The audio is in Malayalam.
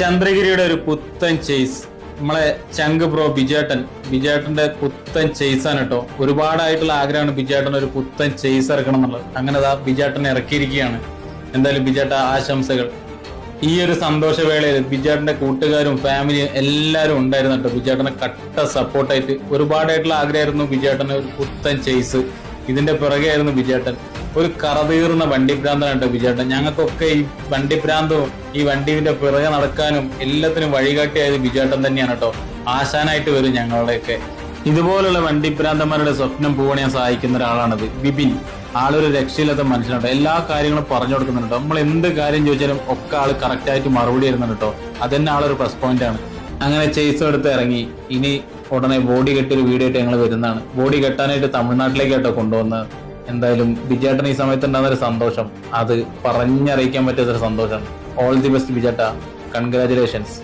ചന്ദ്രഗിരിയുടെ ഒരു പുത്തൻ ചേസ് നമ്മളെ ചങ്ക് ബ്രോ ബിജേട്ടന്റെ പുത്തൻ ചേസാണ് കേട്ടോ. ഒരുപാടായിട്ടുള്ള ആഗ്രഹമാണ് ബിജേട്ടൻ ഒരു പുത്തൻ ചേസ് ഇറക്കണം എന്നുള്ളത്. അങ്ങനെ ബിജേട്ടൻ ഇറക്കിയിരിക്കുകയാണ്. എന്തായാലും ബിജേട്ട ആശംസകൾ. ഈ ഒരു സന്തോഷവേളയിൽ ബിജേട്ടന്റെ കൂട്ടുകാരും ഫാമിലിയും എല്ലാവരും ഉണ്ടായിരുന്നു കേട്ടോ. ബിജേട്ടനെ കട്ട സപ്പോർട്ടായിട്ട് ഒരുപാടായിട്ടുള്ള ആഗ്രഹമായിരുന്നു ബിജേട്ടന് ഒരു പുത്തൻ ചേസ്. ഇതിന്റെ പിറകെയായിരുന്നു ബിജേട്ടൻ. ഒരു കറതീർന്ന വണ്ടിഭ്രാന്താണ് കേട്ടോ ബിജേട്ടൻ. ഞങ്ങൾക്കൊക്കെ ഈ വണ്ടിഭ്രാന്തവും ഈ വണ്ടിന്റെ പിറകെ നടക്കാനും എല്ലാത്തിനും വഴികാട്ടിയായത് ബിജേട്ടൻ തന്നെയാണ് കേട്ടോ. ആശാനായിട്ട് വരും ഞങ്ങളുടെയൊക്കെ. ഇതുപോലുള്ള വണ്ടിഭ്രാന്തന്മാരുടെ സ്വപ്നം പൂവണിയാൻ സഹായിക്കുന്ന ഒരാളാണത് ബിബിൻ. ആളൊരു രക്ഷയില്ലാത്ത മനുഷ്യനാട്ടോ. എല്ലാ കാര്യങ്ങളും പറഞ്ഞു കൊടുക്കുന്നുണ്ടോ. നമ്മൾ എന്ത് കാര്യം ചോദിച്ചാലും ഒക്കെ ആള് കറക്റ്റ് ആയിട്ട് മറുപടി തരുന്നുണ്ട് കേട്ടോ. അതന്നെ ആളൊരു പ്ലസ് പോയിന്റ് ആണ്. അങ്ങനെ ചേസും എടുത്ത് ഇറങ്ങി. ഇനി ഉടനെ ബോഡി കെട്ടൊരു വീഡിയോ ആയിട്ട് ഞങ്ങൾ വരുന്നതാണ്. ബോഡി കെട്ടാനായിട്ട് തമിഴ്നാട്ടിലേക്കാട്ടോ കൊണ്ടുവന്നത്. എന്തായാലും ബിജേട്ടൻ ഈ സമയത്ത് ഉണ്ടാകുന്ന ഒരു സന്തോഷം അത് പറഞ്ഞറിയിക്കാൻ പറ്റാത്തൊരു സന്തോഷം. ഓൾ ദി ബെസ്റ്റ് ബിജേട്ട. കൺഗ്രാചുലേഷൻസ്.